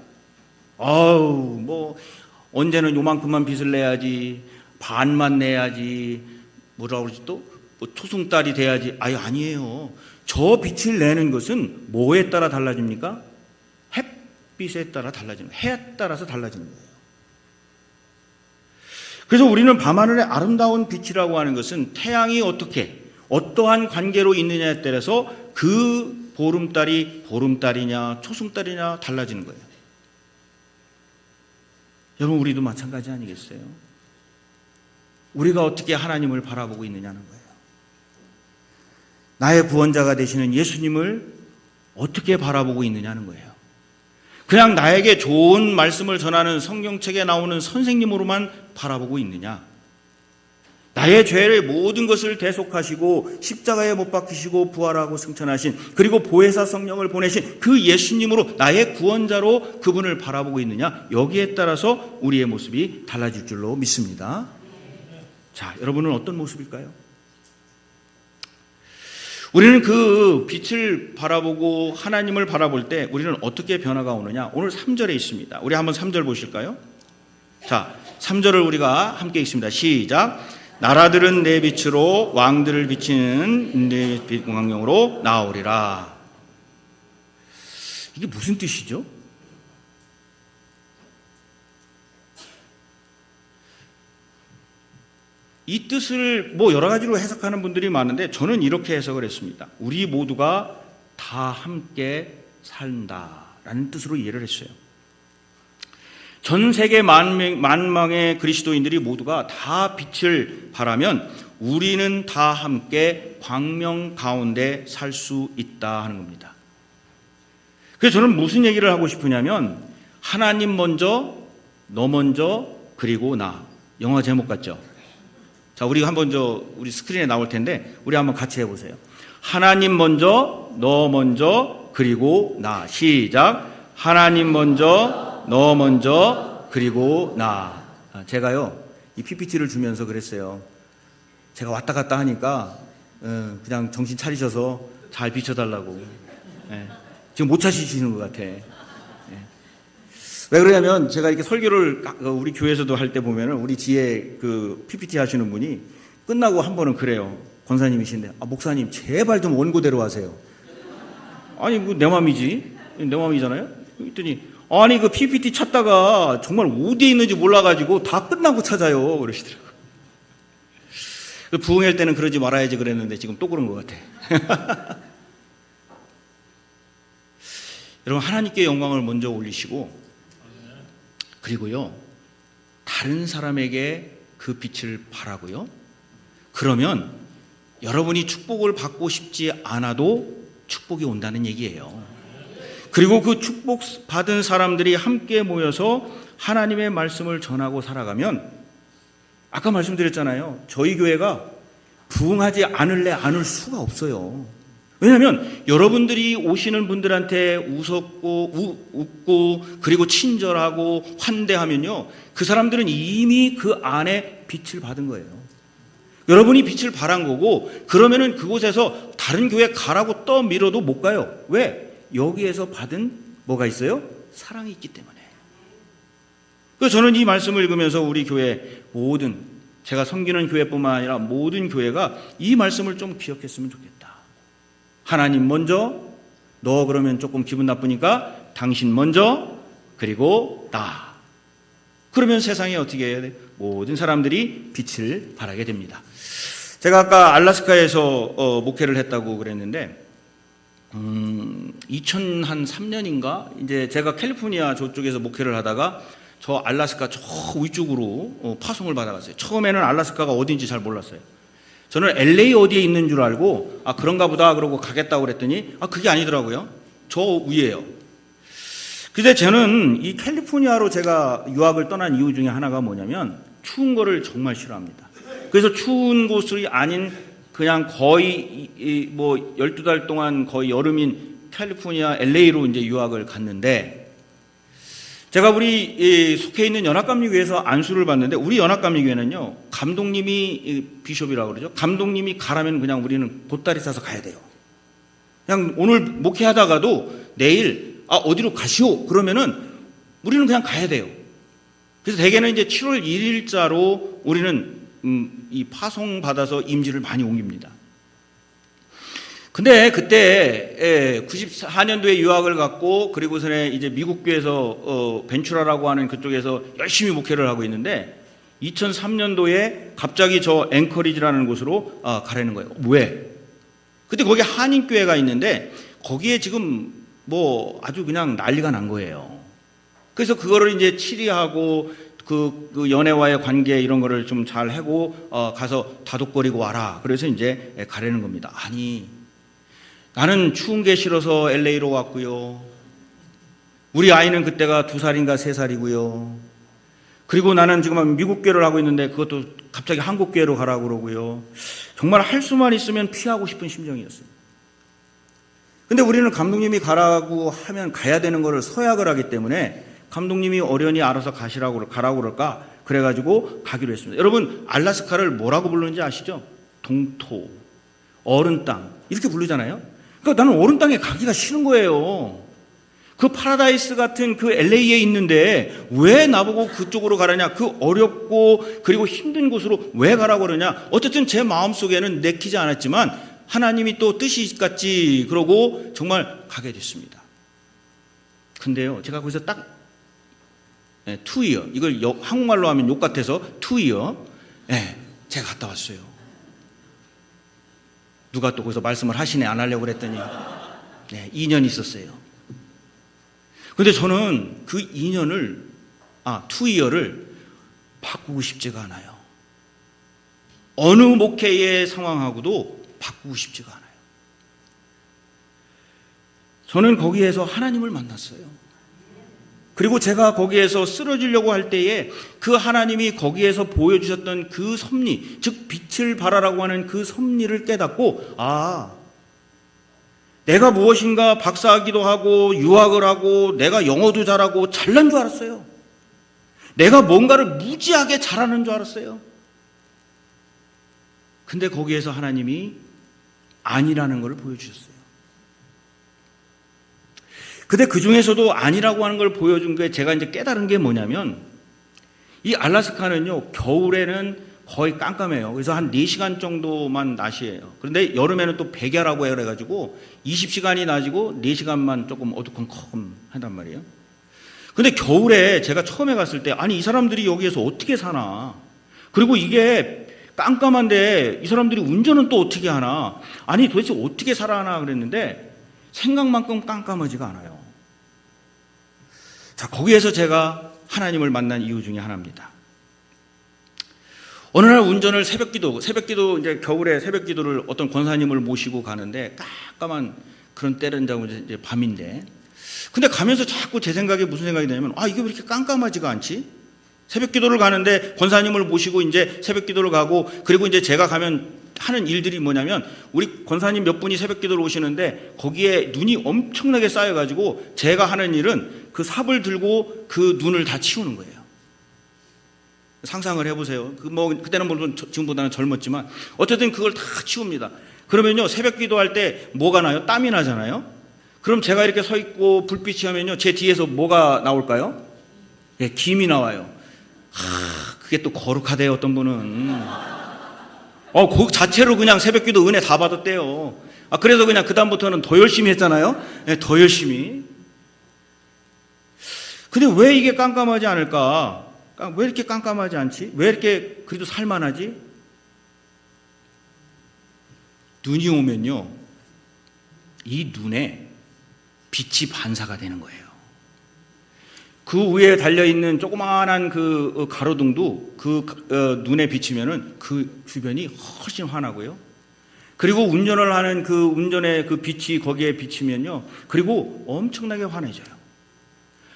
언제는 요만큼만 빛을 내야지, 반만 내야지, 뭐라고 그러지 또? 초승달이 돼야지. 아니에요. 저 빛을 내는 것은 뭐에 따라 달라집니까? 햇빛에 따라 달라지는 거예요. 해에 따라서 달라지는 거예요. 그래서 우리는 밤하늘의 아름다운 빛이라고 하는 것은 태양이 어떠한 관계로 있느냐에 따라서 그 보름달이 보름달이냐 초승달이냐 달라지는 거예요. 여러분, 우리도 마찬가지 아니겠어요? 우리가 어떻게 하나님을 바라보고 있느냐는 거예요. 나의 구원자가 되시는 예수님을 어떻게 바라보고 있느냐는 거예요. 그냥 나에게 좋은 말씀을 전하는 성경책에 나오는 선생님으로만 바라보고 있느냐? 나의 죄를 모든 것을 대속하시고 십자가에 못 박히시고 부활하고 승천하신, 그리고 보혜사 성령을 보내신 그 예수님으로 나의 구원자로 그분을 바라보고 있느냐? 여기에 따라서 우리의 모습이 달라질 줄로 믿습니다. 자, 여러분은 어떤 모습일까요? 우리는 그 빛을 바라보고 하나님을 바라볼 때 우리는 어떻게 변화가 오느냐? 오늘 3절에 있습니다. 우리 한번 3절 보실까요? 자, 3절을 우리가 함께 읽습니다. 시작. 나라들은 내 빛으로 왕들을 비치는 내 빛광명으로 나오리라. 이게 무슨 뜻이죠? 이 뜻을 뭐 여러 가지로 해석하는 분들이 많은데 저는 이렇게 해석을 했습니다. 우리 모두가 다 함께 산다라는 뜻으로 이해를 했어요. 전 세계 만망의 그리스도인들이 모두가 다 빛을 발하면 우리는 다 함께 광명 가운데 살 수 있다 하는 겁니다. 그래서 저는 무슨 얘기를 하고 싶으냐면 하나님 먼저, 너 먼저, 그리고 나. 영화 제목 같죠? 자, 우리 한번 우리 스크린에 나올 텐데 우리 한번 같이 해보세요. 하나님 먼저, 너 먼저, 그리고 나. 시작. 하나님 먼저, 너 먼저, 그리고 나. 제가요 이 PPT를 주면서 그랬어요. 제가 왔다 갔다 하니까 그냥 정신 차리셔서 잘 비춰달라고. 지금 못 찾으시는 것 같아. 왜 그러냐면 제가 이렇게 설교를 우리 교회에서도 할 때 보면은 우리 뒤에 그 PPT 하시는 분이 끝나고 한 번은 그래요. 권사님이신데 목사님 제발 좀 원고대로 하세요. 아니 내 맘이지. 내 맘이잖아요. 그랬더니 아니 그 PPT 찾다가 정말 어디에 있는지 몰라가지고 다 끝나고 찾아요 그러시더라고요. 부흥할 때는 그러지 말아야지 그랬는데 지금 또 그런 것 같아. 여러분 하나님께 영광을 먼저 올리시고 그리고요 다른 사람에게 그 빛을 발하고요. 그러면 여러분이 축복을 받고 싶지 않아도 축복이 온다는 얘기예요. 그리고 그 축복 받은 사람들이 함께 모여서 하나님의 말씀을 전하고 살아가면 아까 말씀드렸잖아요. 저희 교회가 부흥하지 않을 수가 없어요. 왜냐하면 여러분들이 오시는 분들한테 웃고 그리고 친절하고 환대하면요 그 사람들은 이미 그 안에 빛을 받은 거예요. 여러분이 빛을 발한 거고 그러면은 그곳에서 다른 교회 가라고 떠밀어도 못 가요. 왜? 여기에서 받은 뭐가 있어요? 사랑이 있기 때문에. 그래서 저는 이 말씀을 읽으면서 우리 교회 모든 제가 섬기는 교회뿐만 아니라 모든 교회가 이 말씀을 좀 기억했으면 좋겠다. 하나님 먼저, 너 그러면 조금 기분 나쁘니까 당신 먼저, 그리고 나. 그러면 세상에 어떻게 해야 돼? 모든 사람들이 빛을 발하게 됩니다. 제가 아까 알래스카에서 목회를 했다고 그랬는데 2003년인가 이제 제가 캘리포니아 저쪽에서 목회를 하다가 저 알래스카 저 위쪽으로 파송을 받아갔어요. 처음에는 알래스카가 어딘지 잘 몰랐어요. 저는 LA 어디에 있는 줄 알고 그런가 보다 그러고 가겠다고 그랬더니 그게 아니더라고요. 저 위에요. 근데 저는 이 캘리포니아로 제가 유학을 떠난 이유 중에 하나가 뭐냐면 추운 거를 정말 싫어합니다. 그래서 추운 곳이 아닌 그냥 거의 12달 동안 거의 여름인 캘리포니아 LA로 이제 유학을 갔는데 제가 우리 속해 있는 연합감리교회에서 안수를 받는데 우리 연합감리교회는요 감독님이 비숍이라고 그러죠. 감독님이 가라면 그냥 우리는 보따리 싸서 가야 돼요. 그냥 오늘 목회하다가도 내일 어디로 가시오 그러면은 우리는 그냥 가야 돼요. 그래서 대개는 이제 7월 1일자로 우리는 이 파송 받아서 임지를 많이 옮깁니다. 근데 그때 94년도에 유학을 갔고 그리고서는 이제 미국 교회에서 벤추라라고 하는 그쪽에서 열심히 목회를 하고 있는데 2003년도에 갑자기 저 앵커리지라는 곳으로 가라는 거예요. 왜? 그때 거기 한인교회가 있는데 거기에 지금 뭐 아주 그냥 난리가 난 거예요. 그래서 그거를 이제 치리하고 그 연애와의 관계 이런 거를 좀 잘 하고 가서 다독거리고 와라. 그래서 이제 가라는 겁니다. 아니 나는 추운 게 싫어서 LA로 왔고요. 우리 아이는 그때가 2살인가 3살이고요. 그리고 나는 지금 미국 교회를 하고 있는데 그것도 갑자기 한국 교회로 가라고 그러고요. 정말 할 수만 있으면 피하고 싶은 심정이었어요. 근데 우리는 감독님이 가라고 하면 가야 되는 거를 서약을 하기 때문에 감독님이 어련히 알아서 가라고 그럴까? 그래가지고 가기로 했습니다. 여러분 알래스카를 뭐라고 부르는지 아시죠? 동토, 어른 땅 이렇게 부르잖아요. 그러니까 나는 어른 땅에 가기가 싫은 거예요. 그 파라다이스 같은 그 LA에 있는데 왜 나보고 그쪽으로 가라냐? 그 어렵고 그리고 힘든 곳으로 왜 가라고 그러냐? 어쨌든 제 마음속에는 내키지 않았지만 하나님이 또 뜻이 같지 그러고 정말 가게 됐습니다. 근데요, 제가 거기서 딱 투이어, 이걸 한국말로 하면 욕 같아서 투이어, 제가 갔다 왔어요. 누가 또 거기서 말씀을 하시네, 안 하려고 그랬더니 2년 있었어요. 근데 저는 그 2년을, 투이어를 바꾸고 싶지가 않아요. 어느 목회의 상황하고도 바꾸고 싶지가 않아요. 저는 거기에서 하나님을 만났어요. 그리고 제가 거기에서 쓰러지려고 할 때에 그 하나님이 거기에서 보여주셨던 그 섭리, 즉 빛을 발하라고 하는 그 섭리를 깨닫고, 내가 무엇인가 박사학위도 하고 유학을 하고 내가 영어도 잘하고 잘난 줄 알았어요. 내가 뭔가를 무지하게 잘하는 줄 알았어요. 근데 거기에서 하나님이 아니라는 걸 보여주셨어요. 근데 그 중에서도 아니라고 하는 걸 보여준 게 제가 이제 깨달은 게 뭐냐면, 이 알래스카는요, 겨울에는 거의 깜깜해요. 그래서 한 4시간 정도만 낮이에요. 그런데 여름에는 또 백야라고 해가지고 20시간이 낮이고 4시간만 조금 어두컴컴 한단 말이에요. 근데 겨울에 제가 처음에 갔을 때, 아니 이 사람들이 여기에서 어떻게 사나? 그리고 이게 깜깜한데 이 사람들이 운전은 또 어떻게 하나? 아니 도대체 어떻게 살아나 그랬는데 생각만큼 깜깜하지가 않아요. 자, 거기에서 제가 하나님을 만난 이유 중에 하나입니다. 어느 날 운전을 새벽기도 이제 겨울에 새벽기도를 어떤 권사님을 모시고 가는데 깜깜한 그런 때른다고 이제 밤인데, 근데 가면서 자꾸 제 생각에 무슨 생각이 드냐면, 이게 왜 이렇게 깜깜하지가 않지? 새벽기도를 가는데 권사님을 모시고 이제 새벽기도를 가고, 그리고 이제 제가 가면 하는 일들이 뭐냐면, 우리 권사님 몇 분이 새벽기도를 오시는데 거기에 눈이 엄청나게 쌓여가지고 제가 하는 일은 그 삽을 들고 그 눈을 다 치우는 거예요. 상상을 해보세요. 그때는 물론 지금보다는 젊었지만 어쨌든 그걸 다 치웁니다. 그러면요, 새벽 기도할 때 뭐가 나요? 땀이 나잖아요. 그럼 제가 이렇게 서 있고 불빛이 하면요, 제 뒤에서 뭐가 나올까요? 김이 나와요. 그게 또 거룩하대요. 어떤 분은 그 자체로 그냥 새벽 기도 은혜 다 받았대요. 그래서 그냥 그다음부터는 더 열심히 했잖아요. 더 열심히. 근데 왜 이게 깜깜하지 않을까? 왜 이렇게 깜깜하지 않지? 왜 이렇게 그래도 살만하지? 눈이 오면요, 이 눈에 빛이 반사가 되는 거예요. 그 위에 달려있는 조그마한 그 가로등도 그 눈에 비치면은 그 주변이 훨씬 환하고요. 그리고 운전을 하는 그 운전의 그 빛이 거기에 비치면요, 그리고 엄청나게 환해져요.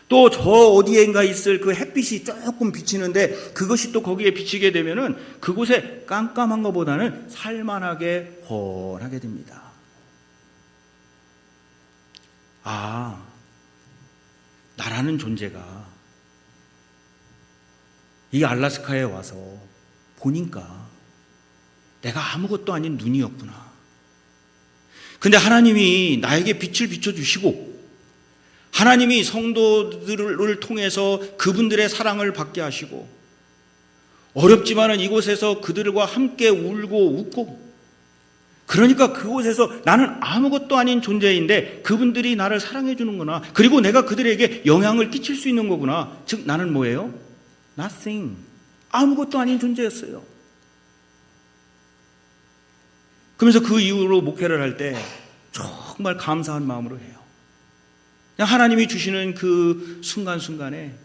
또 저 어디엔가 있을 그 햇빛이 조금 비치는데 그것이 또 거기에 비치게 되면은 그곳에 깜깜한 것보다는 살만하게 훤하게 됩니다. 나라는 존재가 이 알래스카에 와서 보니까 내가 아무것도 아닌 눈이었구나. 근데 하나님이 나에게 빛을 비춰주시고 하나님이 성도들을 통해서 그분들의 사랑을 받게 하시고, 어렵지만은 이곳에서 그들과 함께 울고 웃고, 그러니까 그곳에서 나는 아무것도 아닌 존재인데 그분들이 나를 사랑해 주는구나. 그리고 내가 그들에게 영향을 끼칠 수 있는 거구나. 즉 나는 뭐예요? Nothing. 아무것도 아닌 존재였어요. 그러면서 그 이후로 목회를 할 때 정말 감사한 마음으로 해요. 하나님이 주시는 그 순간순간에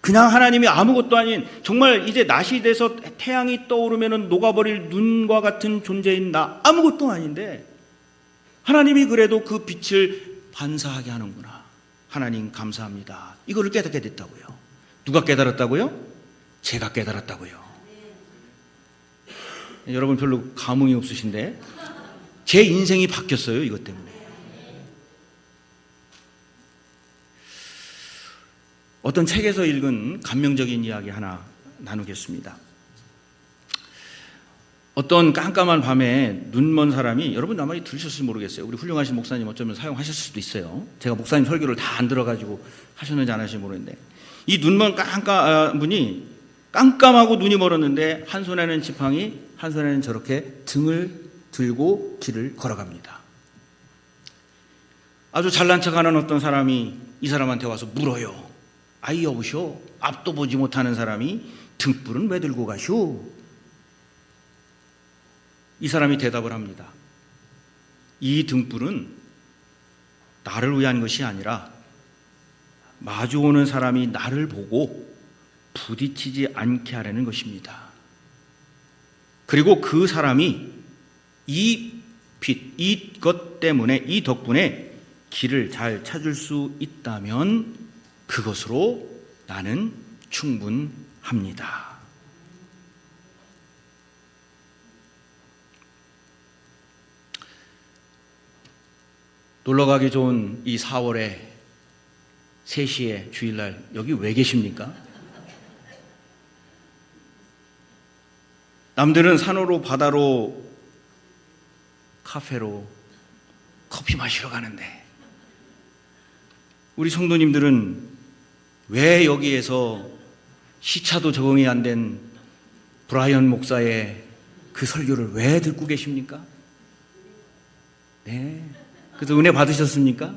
그냥 하나님이 아무것도 아닌, 정말 이제 낮이 돼서 태양이 떠오르면 녹아버릴 눈과 같은 존재인 나, 아무것도 아닌데 하나님이 그래도 그 빛을 반사하게 하는구나. 하나님 감사합니다. 이거를 깨닫게 됐다고요. 누가 깨달았다고요? 제가 깨달았다고요. 여러분 별로 감흥이 없으신데 제 인생이 바뀌었어요, 이것 때문에. 어떤 책에서 읽은 감명적인 이야기 하나 나누겠습니다. 어떤 깜깜한 밤에 눈먼 사람이, 여러분 아마 들으셨을지 모르겠어요. 우리 훌륭하신 목사님 어쩌면 사용하셨을 수도 있어요. 제가 목사님 설교를 다 안 들어가지고 하셨는지 안 하셨는지 모르겠는데, 이 눈먼 분이 깜깜하고 눈이 멀었는데 한 손에는 지팡이, 한 손에는 저렇게 등을 들고 길을 걸어갑니다. 아주 잘난 척하는 어떤 사람이 이 사람한테 와서 물어요. 아이 여보시오, 앞도 보지 못하는 사람이 등불은 왜 들고 가시오? 이 사람이 대답을 합니다. 이 등불은 나를 위한 것이 아니라 마주오는 사람이 나를 보고 부딪히지 않게 하려는 것입니다. 그리고 그 사람이 이 빛, 이것 때문에, 이 덕분에 길을 잘 찾을 수 있다면 그것으로 나는 충분합니다. 놀러가기 좋은 이 4월에 3시에 주일날 여기 왜 계십니까? 남들은 산으로, 바다로, 카페로 커피 마시러 가는데 우리 성도님들은 왜 여기에서 시차도 적응이 안 된 브라이언 목사의 그 설교를 왜 듣고 계십니까? 네. 그래서 은혜 받으셨습니까?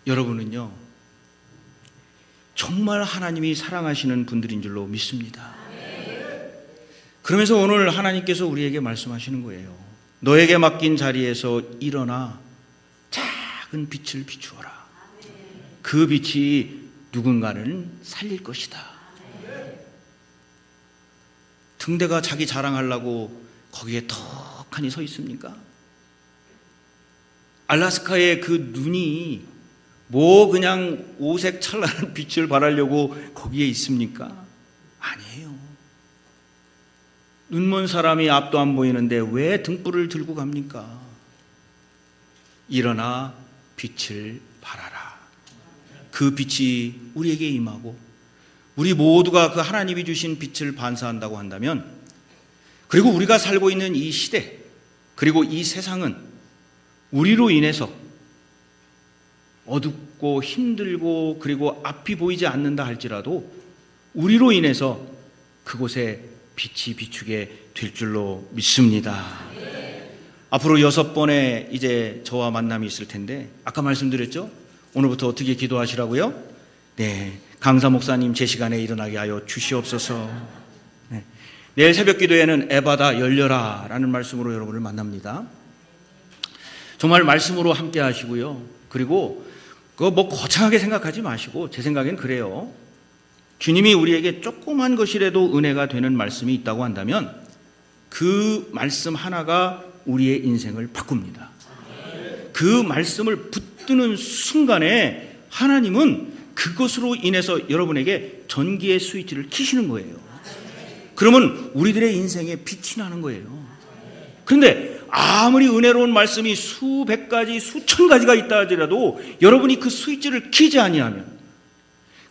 여러분은요, 정말 하나님이 사랑하시는 분들인 줄로 믿습니다. 그러면서 오늘 하나님께서 우리에게 말씀하시는 거예요. 너에게 맡긴 자리에서 일어나 작은 빛을 비추어라. 그 빛이 누군가를 살릴 것이다. 등대가 자기 자랑하려고 거기에 턱하니 서 있습니까? 알라스카의 그 눈이 뭐 그냥 오색 찬란한 빛을 발하려고 거기에 있습니까? 아니에요. 눈먼 사람이 앞도 안 보이는데 왜 등불을 들고 갑니까? 일어나 빛을 발하라. 그 빛이 우리에게 임하고 우리 모두가 그 하나님이 주신 빛을 반사한다고 한다면, 그리고 우리가 살고 있는 이 시대, 그리고 이 세상은 우리로 인해서 어둡고 힘들고 그리고 앞이 보이지 않는다 할지라도 우리로 인해서 그곳에 빛이 비추게 될 줄로 믿습니다. 앞으로 6번의 이제 저와 만남이 있을 텐데, 아까 말씀드렸죠? 오늘부터 어떻게 기도하시라고요? 네, 강사 목사님 제 시간에 일어나게 하여 주시옵소서. 네. 내일 새벽 기도에는 에바다 열려라 라는 말씀으로 여러분을 만납니다. 정말 말씀으로 함께 하시고요. 그리고 그거 뭐 거창하게 생각하지 마시고, 제 생각엔 그래요. 주님이 우리에게 조그만 것이라도 은혜가 되는 말씀이 있다고 한다면 그 말씀 하나가 우리의 인생을 바꿉니다. 그 말씀을 붙드는 순간에 하나님은 그것으로 인해서 여러분에게 전기의 스위치를 켜시는 거예요. 그러면 우리들의 인생에 빛이 나는 거예요. 그런데 아무리 은혜로운 말씀이 수백 가지, 수천 가지가 있다 하더라도 여러분이 그 스위치를 켜지 아니하면,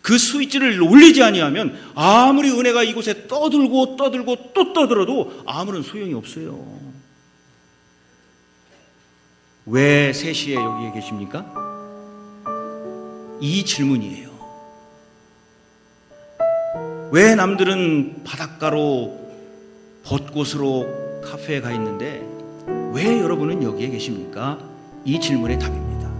그 스위치를 올리지 아니하면 아무리 은혜가 이곳에 떠들고 떠들고 또 떠들어도 아무런 소용이 없어요. 왜 3시에 여기에 계십니까? 이 질문이에요. 왜 남들은 바닷가로 벚꽃으로 카페에 가 있는데 왜 여러분은 여기에 계십니까? 이 질문의 답입니다.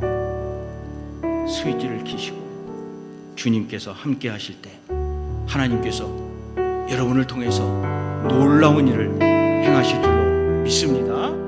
스위치를 켜시고 주님께서 함께 하실 때 하나님께서 여러분을 통해서 놀라운 일을 행하실 줄로 믿습니다.